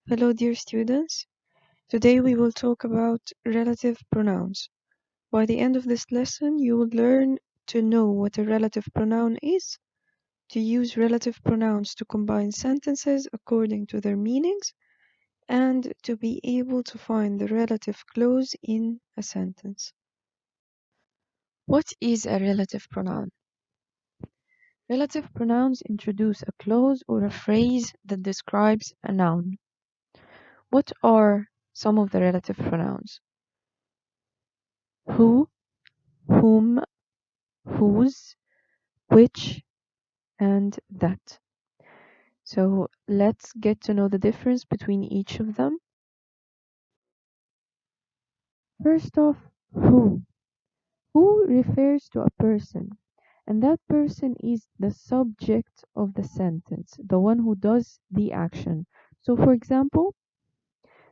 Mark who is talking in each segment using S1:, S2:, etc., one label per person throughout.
S1: Hello, dear students. Today we will talk about relative pronouns. By the end of this lesson, you will learn to know what a relative pronoun is, to use relative pronouns to combine sentences according to their meanings, and to be able to find the relative clause in a sentence. What is a relative pronoun? Relative pronouns introduce a clause or a phrase that describes a noun. What are some of the relative pronouns? Who, whom, whose, which, and that. So let's get to know the difference between each of them. First off, who. Who refers to a person, and that person is the subject of the sentence, the one who does the action. So for example,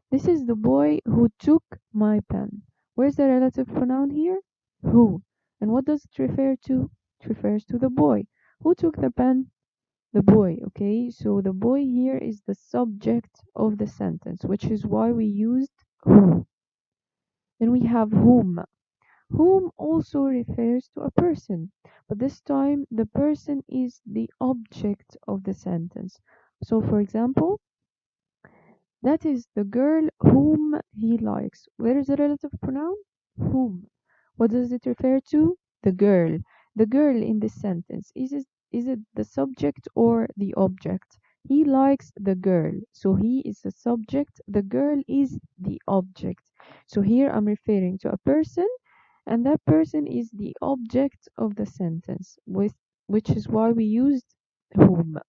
S1: this is the boy who took my pen. Where's the relative pronoun here? Who. And what does it refer to? It refers to the boy. Who took the pen? The boy. Okay, so the boy here is the subject of the sentence, which is why we used who. Then we have whom. Whom also refers to a person, but this time the person is the object of the sentence. So for example, that is the girl whom he likes. Where is the relative pronoun? Whom. What does it refer to? The girl. The girl in this sentence. Is it the subject or the object? He likes the girl. So he is the subject. The girl is the object. So here I'm referring to a person, and that person is the object of the sentence, which is why we used whom.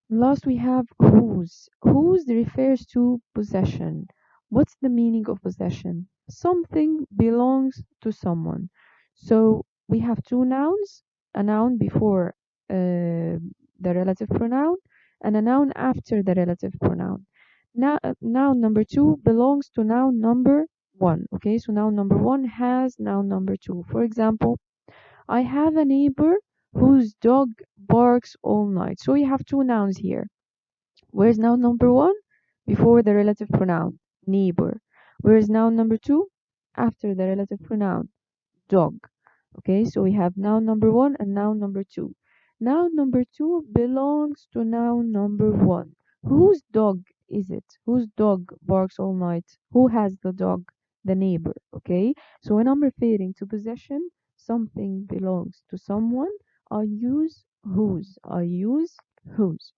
S1: Last we have whose. Whose refers to possession. What's the meaning of possession? Something belongs to someone. So we have two nouns, a noun before the relative pronoun and a noun after the relative pronoun. Now, noun number two belongs to noun number one. Okay, so noun number one has noun number two. For example, I have a neighbor whose dog barks all night. So we have two nouns here. Where's noun number one? Before the relative pronoun, neighbor. Where's noun number two? After the relative pronoun, dog. Okay, so we have noun number one and noun number two. Noun number two belongs to noun number one. Whose dog is it? Whose dog barks all night? Who has the dog? The neighbor. Okay, so when I'm referring to possession, something belongs to someone, I use whose. I use whose.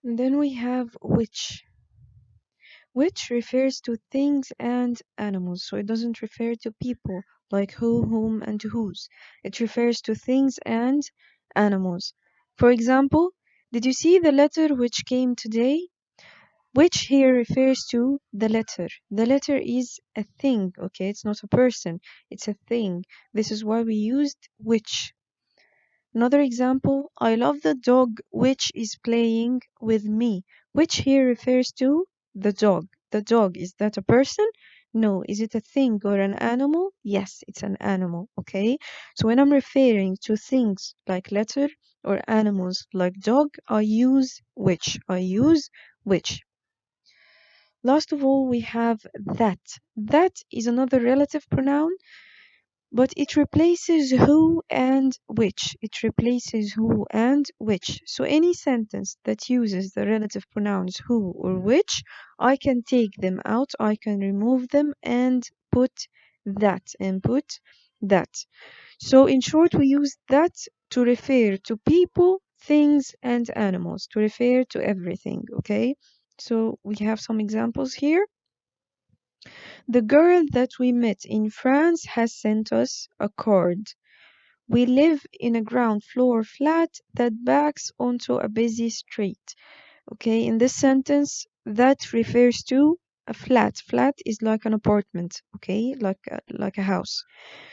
S1: And then we have which. Which refers to things and animals, so it doesn't refer to people like who, whom, and whose. It refers to things and animals. For example, did you see the letter which came today? Which here refers to the letter. The letter is a thing, okay? It's not a person, it's a thing. This is why we used which. Another example, I love the dog which is playing with me. Which here refers to the dog. The dog, is that a person? No. Is it a thing or an animal? Yes, it's an animal, okay? So when I'm referring to things like letter or animals like dog, I use which. I use which. Last of all, we have that. That is another relative pronoun, but it replaces who and which. It replaces who and which. So any sentence that uses the relative pronouns who or which, I can take them out, I can remove them and put that and put that. So in short, we use that to refer to people, things, and animals, to refer to everything, okay? So we have some examples here. The girl that we met in France has sent us a card. We live in a ground floor flat that backs onto a busy street. Okay, in this sentence, that refers to a flat. Flat is like an apartment, okay, like a house.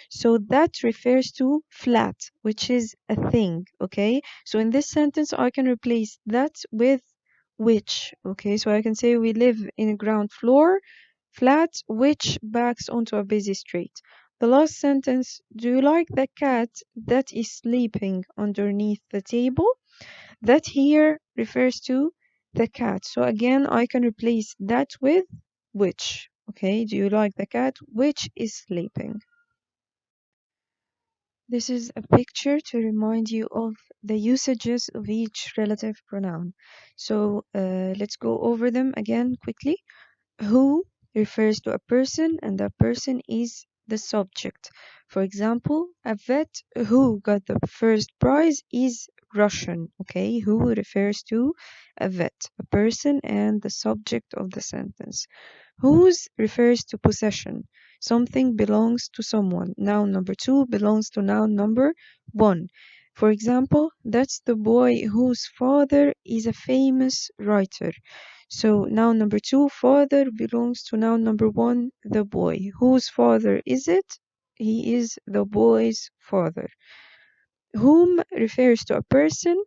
S1: So that refers to flat, which is a thing, okay? So in this sentence, I can replace that with which, okay? So I can say we live in a ground floor flat which backs onto a busy street. The last sentence, do you like the cat that is sleeping underneath the table? That here refers to the cat. So again, I can replace that with which. Okay, do you like the cat? Which is sleeping. This is a picture to remind you of the usages of each relative pronoun. So let's go over them again quickly. Who refers to a person, and that person is the subject. For example, a vet who got the first prize is Russian. Okay, who refers to a vet, a person, and the subject of the sentence. Whose refers to possession. Something belongs to someone. Noun number two belongs to noun number one. For example, that's the boy whose father is a famous writer. So noun number two, father, belongs to noun number one, the boy. Whose father is it? He is the boy's father. Whom refers to a person,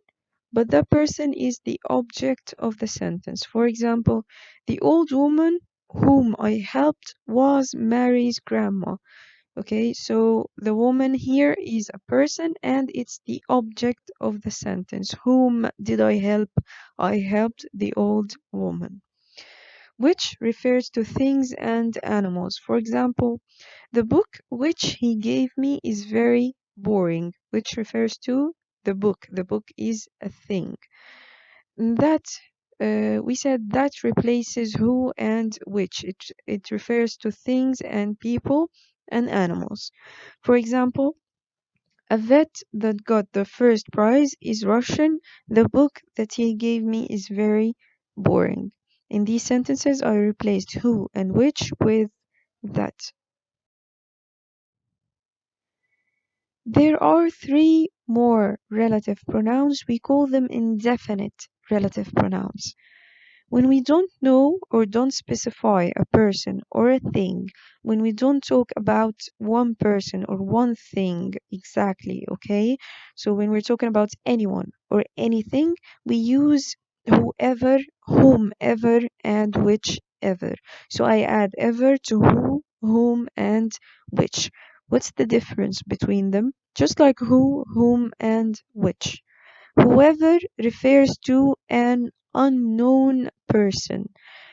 S1: but that person is the object of the sentence. For example, the old woman whom I helped was Mary's grandma. Okay, so the woman here is a person and it's the object of the sentence. Whom did I help? I helped the old woman. Which refers to things and animals. For example, the book which he gave me is very boring, which refers to the book. The book is a thing. That we said that replaces who and which. It refers to things and people and animals. For example, a vet that got the first prize is Russian. The book that he gave me is very boring. In these sentences, I replaced who and which with that. There are three more relative pronouns. We call them indefinite relative pronouns. When we don't know or don't specify a person or a thing, when we don't talk about one person or one thing exactly, okay? So when we're talking about anyone or anything, we use whoever, whomever, and whichever. So I add ever to who, whom, and which. What's the difference between them? Just like who, whom, and which. Whoever refers to an unknown person,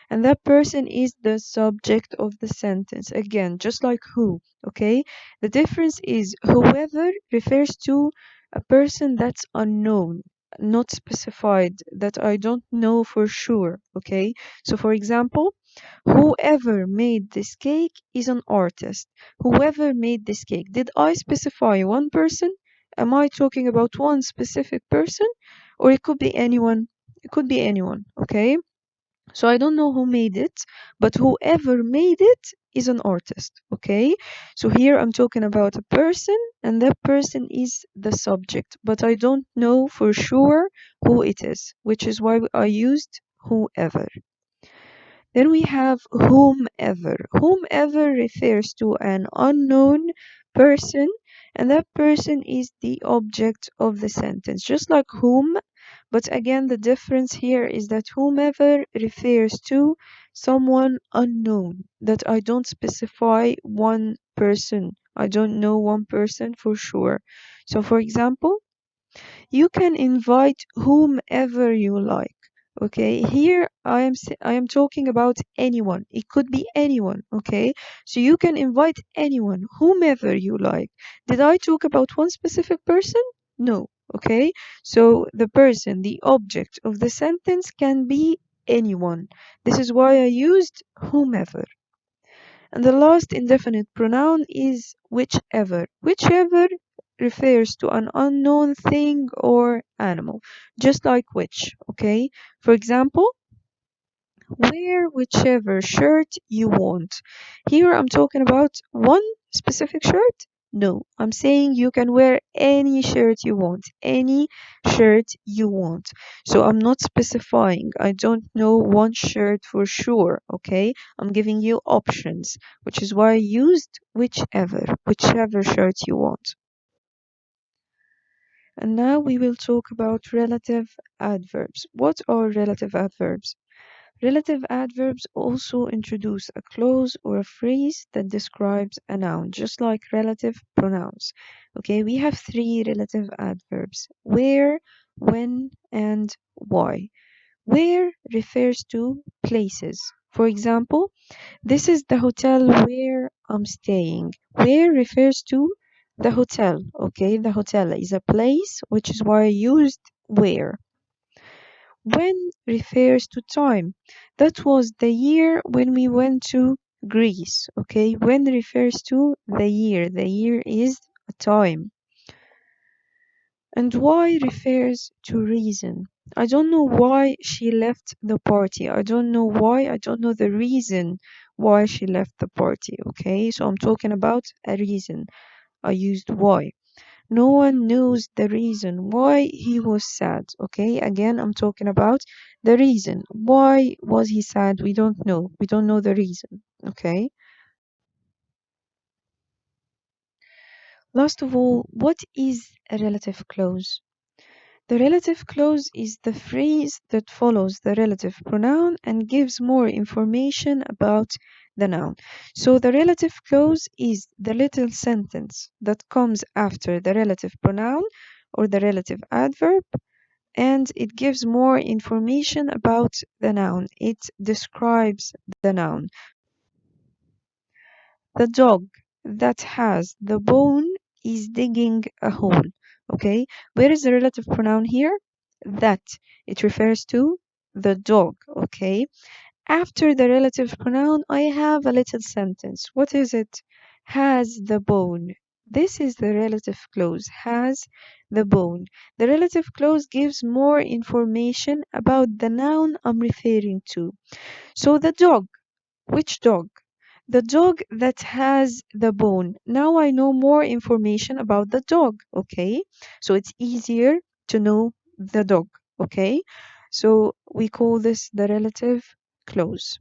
S1: and that person is the subject of the sentence. Again, just like who, okay? The difference is whoever refers to a person that's unknown, not specified, that I don't know for sure, okay? So, for example, whoever made this cake is an artist. Whoever made this cake. Did I specify one person? Am I talking about one specific person? Or it could be anyone. It could be anyone, okay? So I don't know who made it, but whoever made it is an artist, okay? So here I'm talking about a person, and that person is the subject, but I don't know for sure who it is, which is why I used whoever. Then we have whomever. Whomever refers to an unknown person, and that person is the object of the sentence, just like whom. But again, the difference here is that whomever refers to someone unknown, that I don't specify one person. I don't know one person for sure. So, for example, you can invite whomever you like. Okay, here I am talking about anyone. It could be anyone, okay? So you can invite anyone, whomever you like. Did I talk about one specific person? No, okay? So the person, the object of the sentence can be anyone. This is why I used whomever. And the last indefinite pronoun is whichever. Whichever refers to an unknown thing or animal, just like which, okay? For example, wear whichever shirt you want. Here I'm talking about one specific shirt. No, I'm saying you can wear any shirt you want, any shirt you want. So I'm not specifying. I don't know one shirt for sure, okay? I'm giving you options, which is why I used whichever shirt you want. And now we will talk about relative adverbs. What are relative adverbs? Relative adverbs also introduce a clause or a phrase that describes a noun, just like relative pronouns. Okay, we have three relative adverbs: where, when, and why. Where refers to places. For example, this is the hotel where I'm staying. Where refers to the hotel. Okay, the hotel is a place, which is why I used where. When refers to time. That was the year when we went to Greece. Okay, when refers to the year. The year is a time. And why refers to reason. I don't know why she left the party. I don't know why. I don't know the reason why she left the party. Okay, so I'm talking about a reason. I used why. No one knows the reason why he was sad. Okay, again, I'm talking about the reason. Why was he sad? We don't know. We don't know the reason. Okay. Last of all, what is a relative clause? The relative clause is the phrase that follows the relative pronoun and gives more information about the noun. So the relative clause is the little sentence that comes after the relative pronoun or the relative adverb, and it gives more information about the noun. It describes the noun. The dog that has the bone is digging a hole. Okay, where is the relative pronoun here? That. It refers to the dog. Okay, after the relative pronoun, I have a little sentence. What is it? Has the bone. This is the relative clause. Has the bone. The relative clause gives more information about the noun I'm referring to. So the dog. Which dog? The dog that has the bone. Now I know more information about the dog, okay? So it's easier to know the dog, okay? So we call this the relative clause.